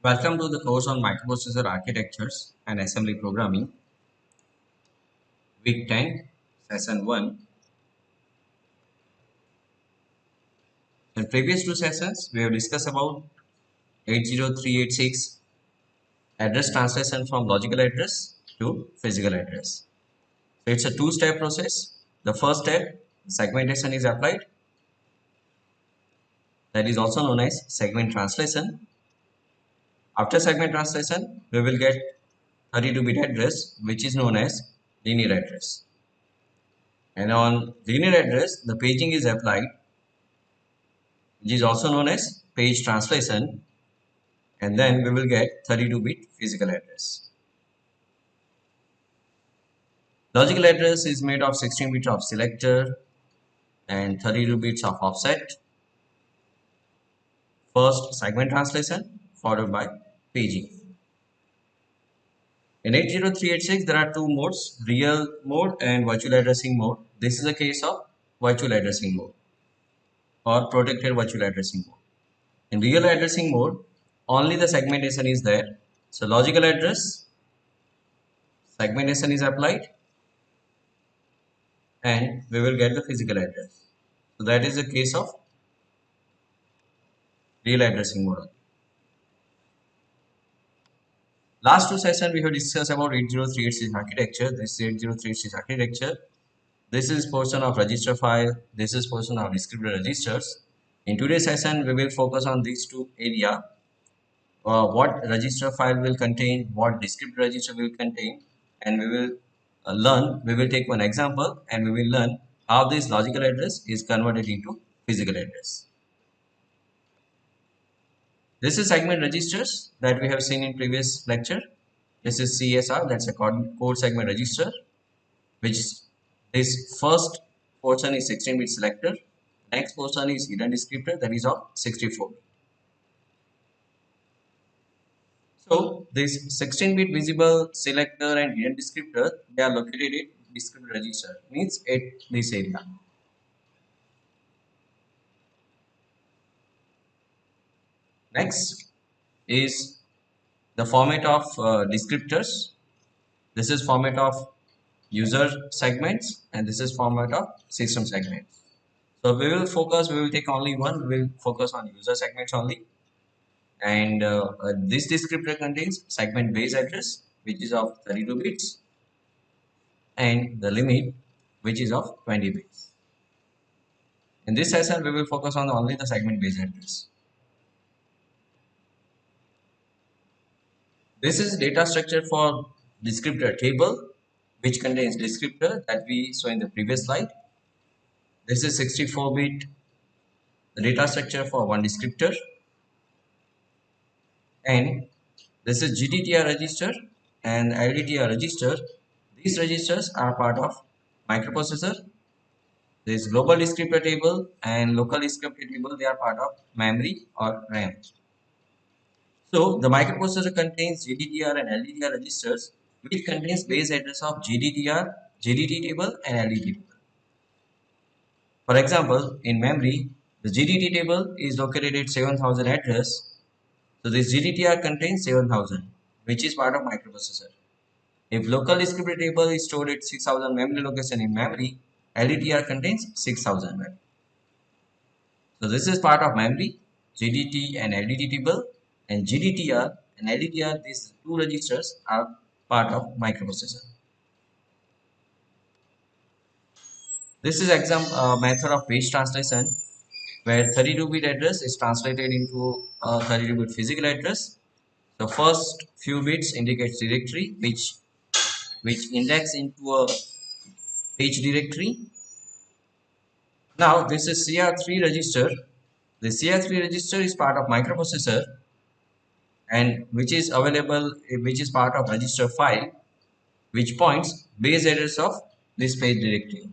Welcome to the course on microprocessor architectures and assembly programming, week 10, session 1. In previous two sessions, we have discussed about 80386 address translation from logical address to physical address. So it's a two-step process. The first step, segmentation is applied. That is also known as segment translation. After segment translation, we will get 32-bit address, which is known as linear address. And on linear address, the paging is applied, which is also known as page translation, and then we will get 32-bit physical address. Logical address is made of 16 bits of selector and 32 bits of offset. First segment translation followed by paging. In 80386 there are two modes, real mode and virtual addressing mode. This is a case of virtual addressing mode or protected virtual addressing mode. In real addressing mode, only the segmentation is there. So logical address, segmentation is applied, and we will get the physical address. So that is the case of real addressing mode. Last two sessions we have discussed about 80386 architecture. This is 80386 architecture. This is portion of register file. This is portion of descriptor registers. In today's session, we will focus on these two areas. What register file will contain, what descriptor register will contain, and we will we will take one example and we will learn how this logical address is converted into physical address. This is segment registers that we have seen in previous lecture. This is CSR, that's a code segment register, which this first portion is 16-bit selector, next portion is hidden descriptor, that is of 64. So this 16-bit visible selector and hidden descriptor, they are located in descriptor register, means at this area. Next is the format of descriptors. This is format of user segments and this is format of system segments. So we will take only one, we will focus on user segments only. And this descriptor contains segment base address, which is of 32 bits, and the limit, which is of 20 bits. In this session, we will focus on only the segment base address. This is data structure for descriptor table, which contains descriptor that we saw in the previous slide. This is 64-bit data structure for one descriptor, and this is GDTR register and LDTR register. These registers are part of microprocessor. This global descriptor table and local descriptor table, they are part of memory or RAM. So the microprocessor contains GDTR and LDTR registers, which contains base address of GDTR, GDT table and LDT table. For example, in memory, the GDT table is located at 7000 address. So this GDTR contains 7000, which is part of microprocessor. If local descriptor table is stored at 6000 memory location in memory, LDTR contains 6000 memory. So this is part of memory, GDT and LDT table, and GDTR and LDTR, these two registers are part of microprocessor. This is example method of page translation, where 32-bit address is translated into a 32-bit physical address. The first few bits indicates directory, which index into a page directory. Now this is CR3 register. The CR3 register is part of microprocessor, and which is available, which is part of register file, which points base address of this page directory.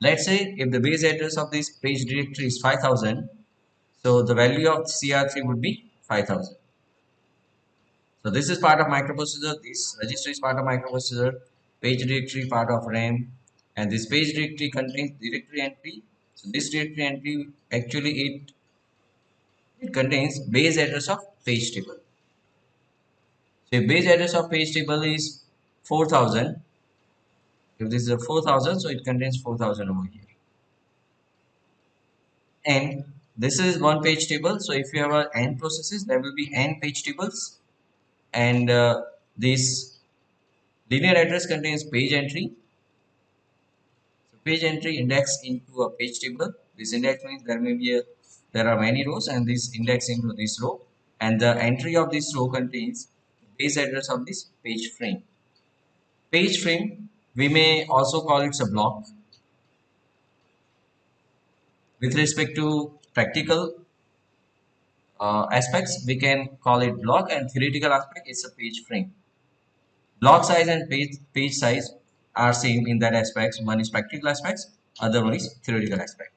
Let's say if the base address of this page directory is 5000, so the value of CR3 would be 5000. So this is part of microprocessor, this register is part of microprocessor, page directory part of RAM, and this page directory contains directory entry. So this directory entry actually it contains base address of page table. The base address of page table is 4000. If this is a 4000, so it contains 4000 over here. And this is one page table. So if you have a n processes, there will be n page tables. And this linear address contains page entry. So page entry index into a page table. This index means there are many rows, and this index into this row. And the entry of this row contains the base address of this page frame. Page frame, we may also call it a block. With respect to practical aspects, we can call it block, and theoretical aspect is a page frame. Block size and page size are same in that aspects. One is practical aspects, other one is theoretical aspect.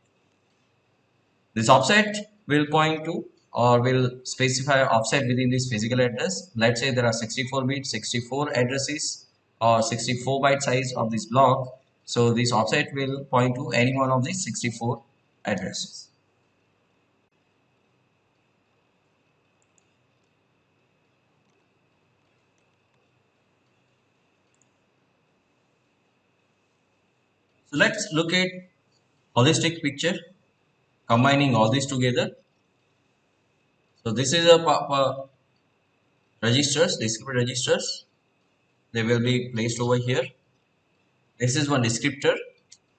This offset will point to or will specify offset within this physical address. Let's say there are 64 bits, 64 addresses, or 64 byte size of this block. So this offset will point to any one of these 64 addresses. So let's look at holistic picture combining all these together. So this is a registers, descriptor registers. They will be placed over here. This is one descriptor.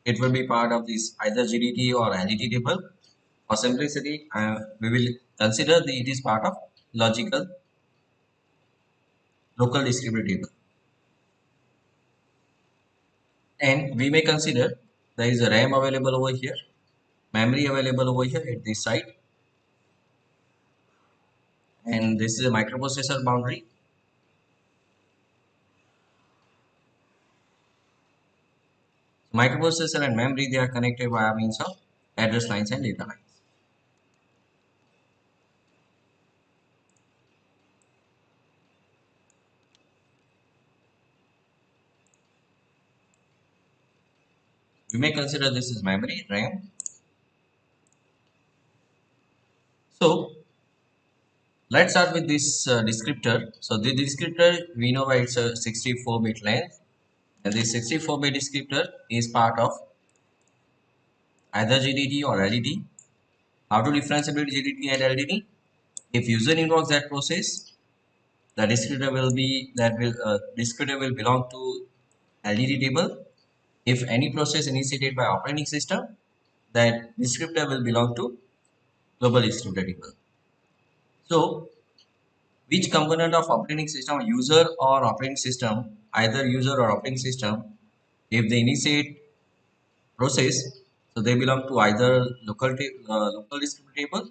It will be part of this either GDT or LDT table. For simplicity, we will consider it is part of logical local descriptor table. And we may consider there is a RAM available over here, memory available over here at this side, and this is a microprocessor boundary. Microprocessor and memory, they are connected via means of address lines and data lines. We may consider this is memory, RAM. So let's start with this descriptor. So the descriptor, we know it's a 64-bit length, and this 64-bit descriptor is part of either GDT or LDT. How to differentiate GDT and LDT? If user invokes that process, the descriptor will belong to LDT table. If any process initiated by operating system, that descriptor will belong to global descriptor table. So which component of operating system, user or operating system, either user or operating system, if they initiate process, so they belong to either local descriptor table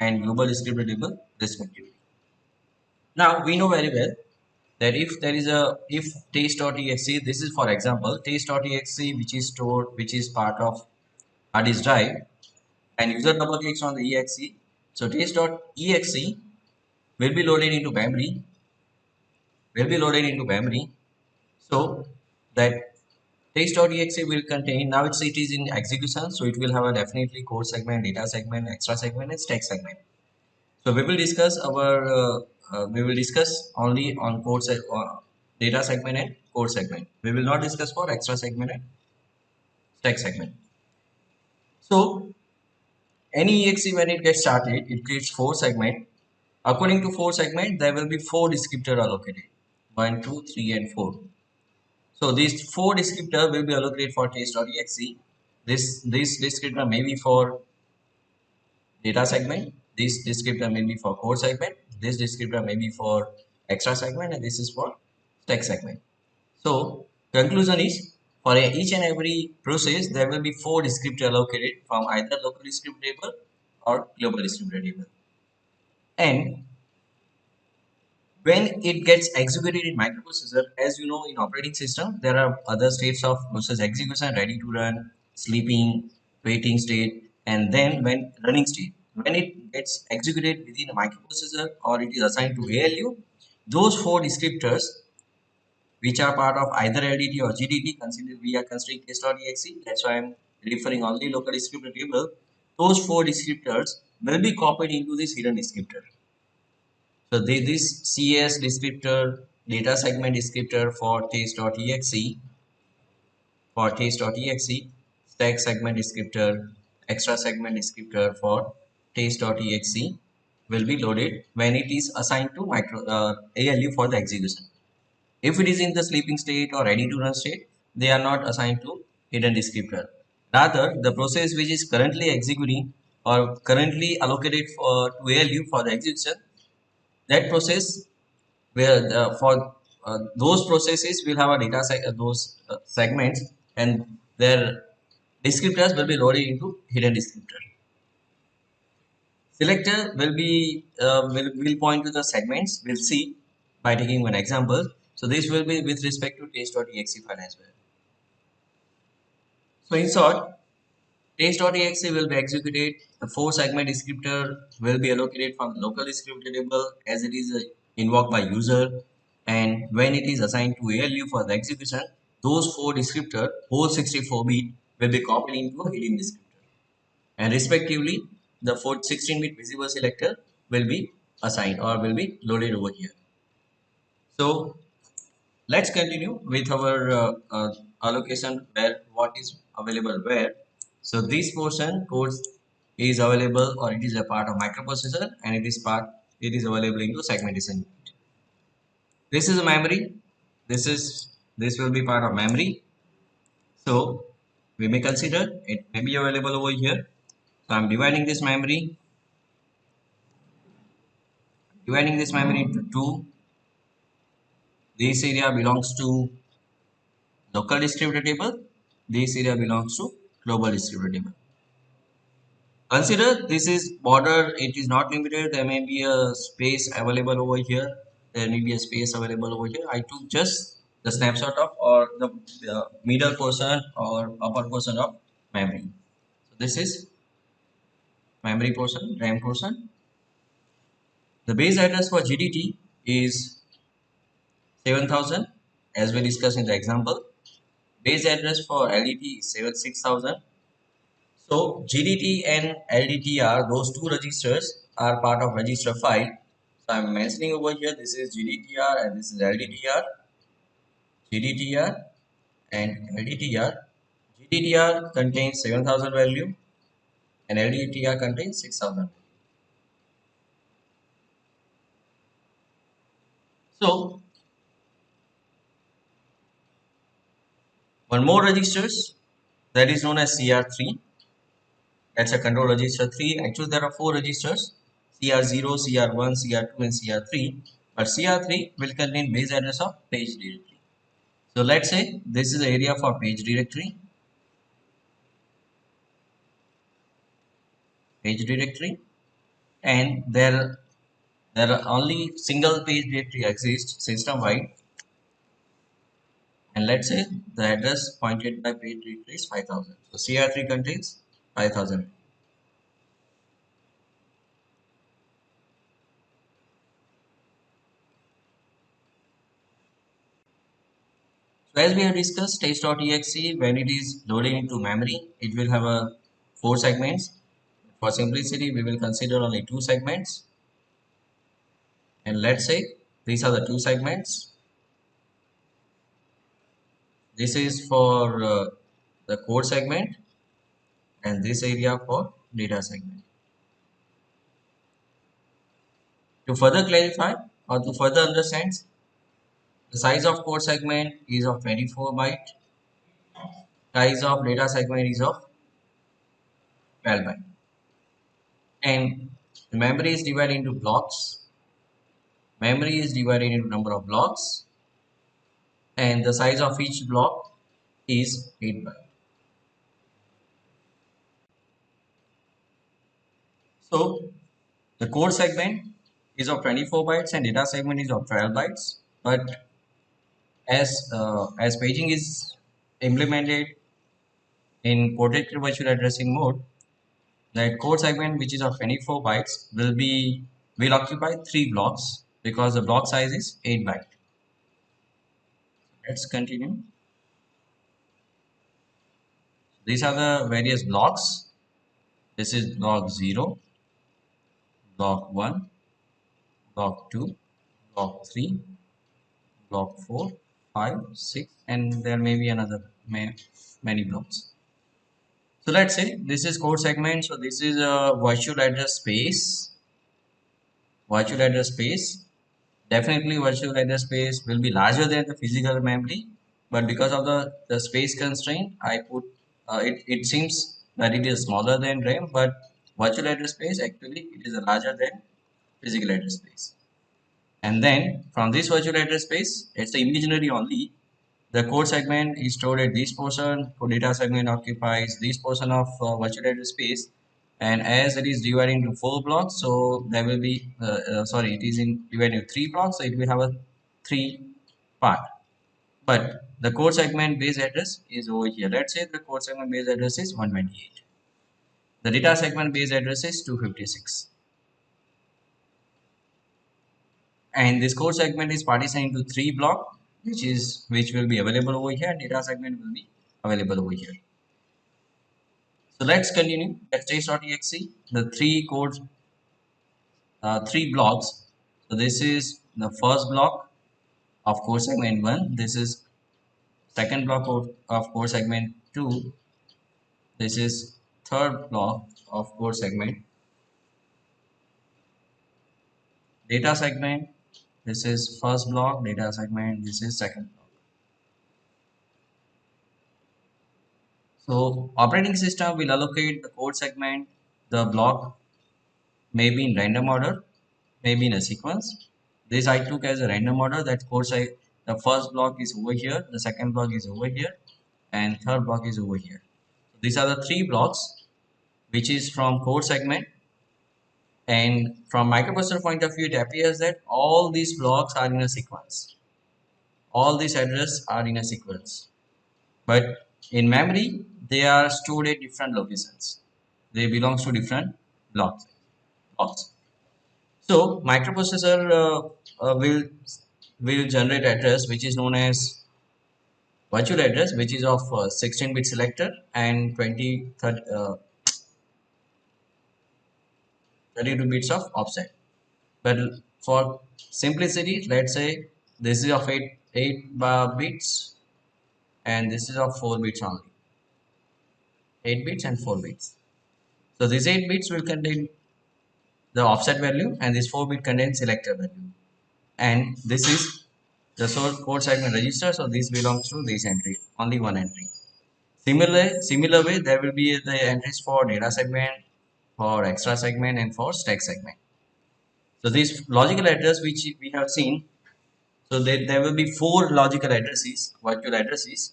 and global descriptor table respectively. Now we know very well that if there is a if taste.exe, this is for example taste.exe, which is stored, which is part of hard disk drive, and user double clicks on the exe, so taste.exe will be loaded into memory, so that taste.exe will contain, now it is in execution, so it will have a definitely code segment, data segment, extra segment, and stack segment. So we will discuss only on data segment and code segment. We will not discuss for extra segment and stack segment. So any exe, when it gets started, it creates 4 segment. According to 4 segment, there will be 4 descriptor allocated: 1, 2, 3, and 4. So these 4 descriptor will be allocated for taste.exe. This descriptor may be for data segment, this descriptor may be for code segment, this descriptor may be for extra segment, and this is for stack segment. So conclusion is, for each and every process there will be 4 descriptor allocated from either local descriptor table or global descriptor table. And when it gets executed in microprocessor, as you know, in operating system there are other states of process: execution, ready to run, sleeping, waiting state, and then when running state. When it gets executed within a microprocessor or it is assigned to ALU, those 4 descriptors, which are part of either LDT or GDT, we are considering test.exe, that's why I'm referring only local descriptor table. Those 4 descriptors will be copied into this hidden descriptor. So this CS descriptor, data segment descriptor for taste.exe, stack segment descriptor, extra segment descriptor for taste.exe will be loaded when it is assigned to ALU for the execution. If it is in the sleeping state or ready to run state, they are not assigned to hidden descriptor. Rather, the process which is currently executing or currently allocated to ALU for the execution, that process where for those processes will have a those segments, and their descriptors will be loaded into hidden descriptor. Selector will point to the segments. We'll see by taking one example. So this will be with respect to taste.exe file as well. So in short, taste.exe will be executed. The four segment descriptor will be allocated from the local descriptor table as it is invoked by user. And when it is assigned to ALU for the execution, those four descriptor, whole 64-bit, will be copied into a hidden descriptor. And respectively, the 16-bit visible selector will be assigned or will be loaded over here. So let's continue with our allocation where what is available where. So this portion codes is available or it is a part of microprocessor, and it is available into segmentation. This is a memory. This will be part of memory. So we may consider it may be available over here. So I'm dividing this memory into two. This area belongs to local distributor table. This area belongs to global distributor table. Consider this is border, it is not limited. There may be a space available over here. There may be a space available over here. I took just the snapshot of or the middle portion or upper portion of memory. So this is memory portion, RAM portion. The base address for GDT is 7000 as we discussed in the example. Base address for LDT is 6,000. So GDT and LDTR, those two registers are part of register file. So I'm mentioning over here this is GDTR and this is LDTR. GDTR and LDTR. GDTR contains 7000 value and LDTR contains 6000. So one more registers that is known as CR3. That's a control register 3. Actually, there are four registers CR0, CR1, CR2, and CR3. But CR3 will contain base address of page directory. So let's say this is the area for page directory, and there are only single page directory exists system wide, and let's say the address pointed by page directory is 5000. So CR3 contains 5000. So as we have discussed, taste.exe when it is loaded into memory, it will have a four segments. For simplicity, we will consider only two segments. And let's say these are the two segments. This is for the code segment and this area for data segment. To further clarify or to further understand, the size of code segment is of 24 byte, size of data segment is of 12 byte. And the memory is divided into blocks. Memory is divided into number of blocks, and the size of each block is 8 byte. So the code segment is of 24 bytes and data segment is of 12 bytes. But as paging is implemented in protected virtual addressing mode, the code segment which is of 24 bytes will occupy three blocks because the block size is 8 byte. Let's continue. These are the various blocks. This is block 0, block 1, block 2, block 3, block 4, 5, 6, and there may be many blocks. So let's say this is code segment. So this is a virtual address space. Virtual address space. Definitely virtual address space will be larger than the physical memory, but because of the space constraint, I put it seems that it is smaller than RAM, but virtual address space actually it is larger than physical address space. And then from this virtual address space, it's the imaginary only. The code segment is stored at this portion. For data segment occupies this portion of virtual address space, and as it is divided into 4 blocks, so there will be sorry, it is in divided into 3 blocks, so it will have a 3 part. But the code segment base address is over here. Let's say the code segment base address is 128. The data segment base address is 256. And this code segment is partitioned into 3 blocks, which will be available over here. Data segment will be available over here. So let's continue. Let's test.exe. The three blocks. So this is the first block of core segment 1. This is second block of core segment 2. This is third block of core segment data segment. This is first block data segment. This is second block. So operating system will allocate the code segment, the block may be in random order, maybe in a sequence. This I took as a random order. That code the first block is over here, the second block is over here, and third block is over here. So these are the 3 blocks, which is from code segment. And from microprocessor point of view, it appears that all these blocks are in a sequence. All these addresses are in a sequence. But in memory, they are stored at different locations. They belong to different blocks. So microprocessor will generate address which is known as virtual address, which is of 16-bit selector and 32 bits of offset. But for simplicity, let's say this is of 8 bits and this is of 4 bits only. 8 bits and 4 bits. So these 8 bits will contain the offset value and this 4-bit contains selector value. And this is the source code segment register, so this belongs to this entry, only one entry. Similar way, there will be the entries for data segment, for extra segment, and for stack segment. So this logical address which we have seen, so there will be 4 logical addresses, virtual addresses.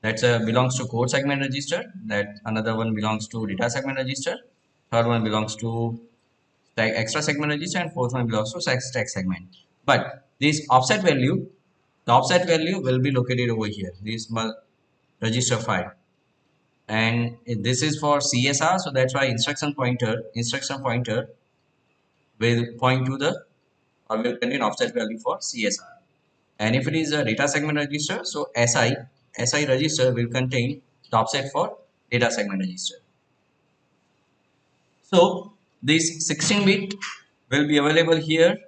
That belongs to code segment register. That another one belongs to data segment register. Third one belongs to extra segment register, and fourth one belongs to stack segment. But this offset value, the offset value will be located over here, this register file, and this is for CSR, so that's why instruction pointer will point to the or will contain offset value for CSR. And if it is a data segment register, so SI register will contain the offset for data segment register. So this 16-bit will be available here.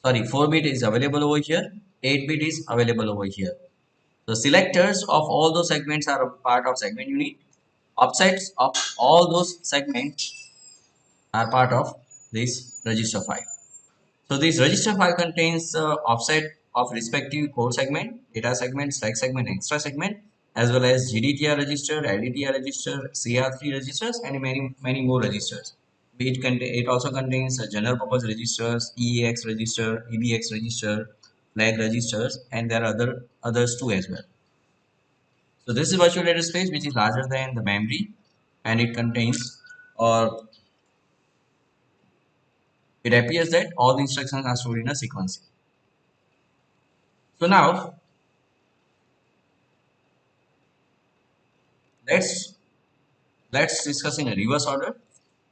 Sorry, 4-bit is available over here. 8-bit is available over here. The selectors of all those segments are a part of segment unit. Offsets of all those segments are part of this register file. So this register file contains offset of respective code segment, data segment, stack segment, extra segment, as well as GDTR register, LDTR register, CR3 registers, and many more registers. It also contains general purpose registers, EEX register, EBX register, flag registers, and there are others too as well. So this is virtual address space which is larger than the memory, and it contains, or it appears that all the instructions are stored in a sequence. So now let's discuss in a reverse order.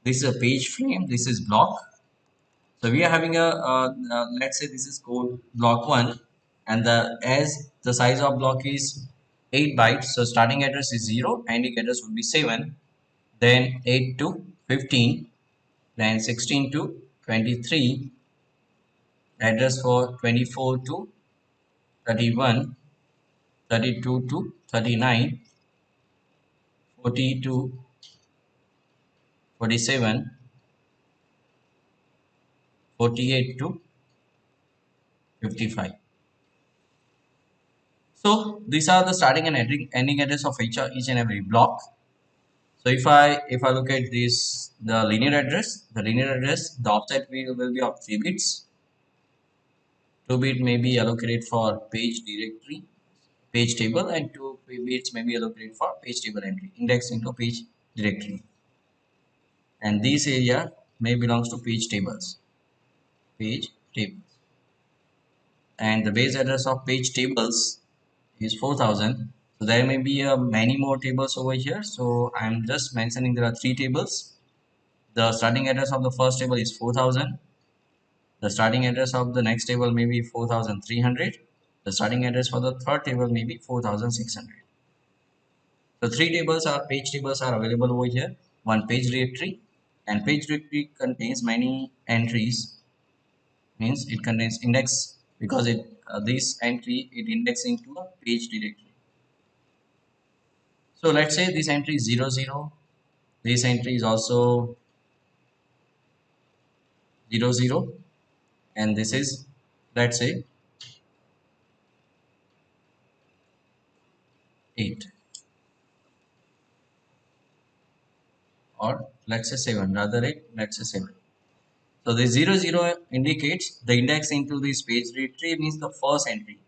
This is a page frame. This is block. So we are having let's say this is code block 1, and as the size of block is 8 bytes, so starting address is 0, ending address would be 7, then 8 to 15, then 16 to 23, address for 24 to 31, 32 to 39, 40 to 47, 48 to 55. So these are the starting and ending address of each and every block. So if I look at this, the linear address, the offset will be of 3 bits. 2 bit may be allocated for page directory, page table, and 2 bits may be allocated for page table entry, index into page directory. And this area may belongs to page tables. And the base address of page tables is 4000. So there may be many more tables over here. So I'm just mentioning there are 3 tables. The starting address of the first table is 4000. The starting address of the next table may be 4300. The starting address for the third table may be 4600. So page tables are available over here. One page directory, and page directory contains many entries, means it contains index, because this entry it indexing to a page directory. So let's say this entry is 00. This entry is also 00, and this is, let's say, 8, or let's say 7, rather 8, let's say 7. So the 00 indicates the index into this page directory, means the first entry.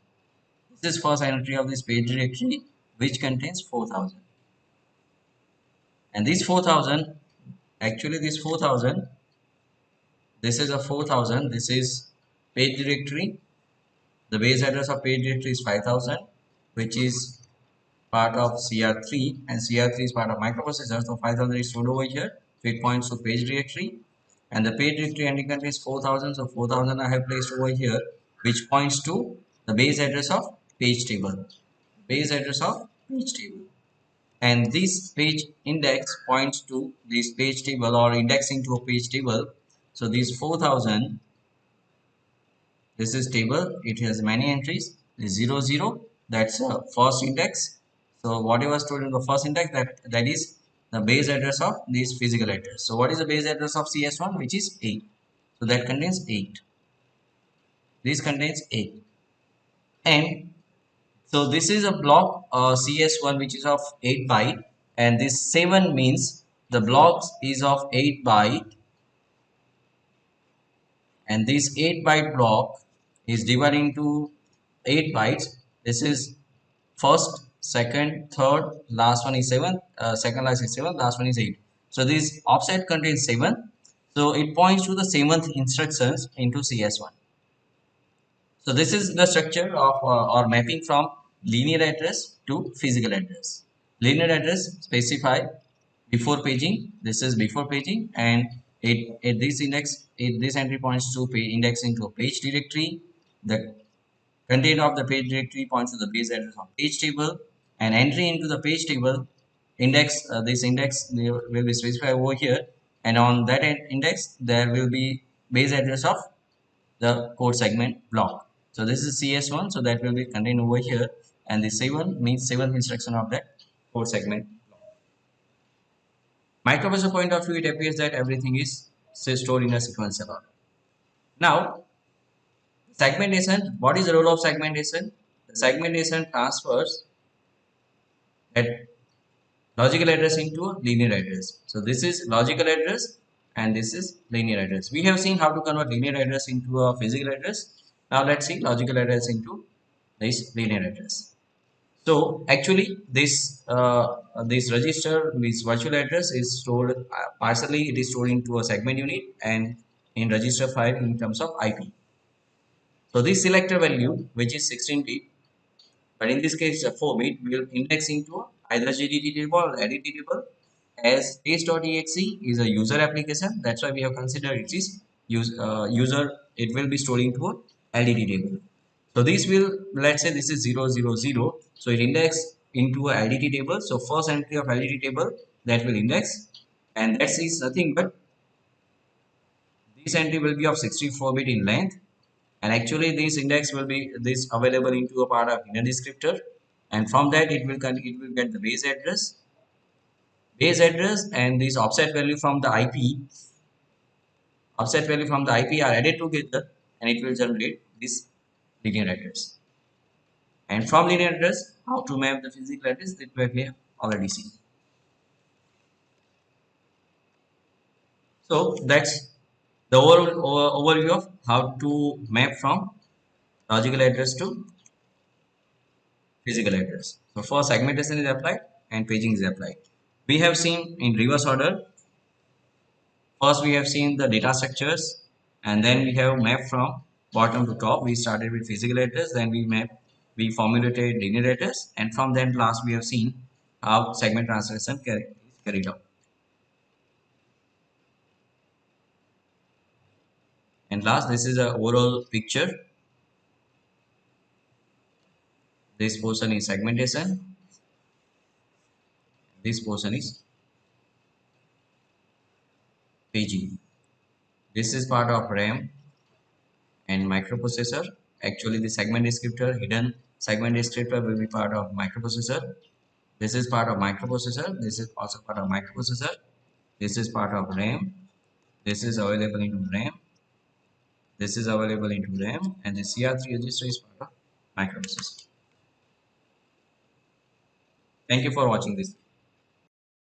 This is first entry of this page directory, which contains 4000. And this 4000, actually this 4000, this is a 4000, this is page directory. The base address of page directory is 5000, which is part of CR3, and CR3 is part of microprocessor. So 5000 is stored over here, so it points to page directory, and the page directory ending contains 4000. So 4000 I have placed over here, which points to the base address of page table. Base address of page table. And this page index points to this page table, or indexing to a page table. So this 4000, this is table, it has many entries. This 00, that's first index. So whatever stored in the first index, that is the base address of this physical address. So what is the base address of CS1, which is 8? So that contains 8. This contains 8. And so this is a block CS1, which is of 8 byte, and this 7 means the blocks is of 8 byte, and this 8 byte block is divided into 8 bytes. This is first, second, third, last one is 7, second last is 7, last one is 8. So this offset contains 7, so it points to the 7th instructions into CS1. So this is the structure of or mapping from linear address to physical address. Linear address specify before paging. This is before paging, and this entry points to indexing to a page directory. The content of the page directory points to the base address of page table, and entry into the page table index. This index will be specified over here, and on that index there will be base address of the code segment block. So this is CS1, so that will be contained over here, and the 7 means 7th instruction of that code segment block. Microprocessor point of view, it appears that everything is stored in a sequential order. Now, segmentation. What is the role of segmentation? The segmentation transfers that logical address into a linear address. So this is logical address, and this is linear address. We have seen how to convert linear address into a physical address. Now let's see logical address into this linear address. So actually this register, this virtual address is stored partially, it is stored into a segment unit and in register file in terms of IP. So this selector value, which is 16 bit, but in this case a 4 bit, will index into either GDT table or LDT table, as taste.exe is a user application. That's why we have considered it is user, it will be stored into a LDT table. So this will, let's say this is 000, so it index into a LDT table. So first entry of LDT table, that will index, and that is nothing but this entry will be of 64 bit in length, and actually this index will be this available into a part of inner descriptor, and from that it will get the base address, and this offset value from the IP are added together, and it will generate this linear address. And from linear address, how to map the physical address that we have already seen. So that's the overview of how to map from logical address to physical address. So first segmentation is applied and paging is applied. We have seen in reverse order. First we have seen the data structures, and then we have mapped from bottom to top. We started with physical address, then we formulated linear address, and from then last we have seen how segment translation is carried out. And last, this is a overall picture. This portion is segmentation. This portion is paging. This is part of RAM and microprocessor. Actually, the segment descriptor, hidden segment descriptor will be part of microprocessor. This is part of microprocessor. This is also part of microprocessor. This is part of RAM. This is available into RAM. This is available into RAM, and the CR3 register is part of microprocessor. Thank you for watching this.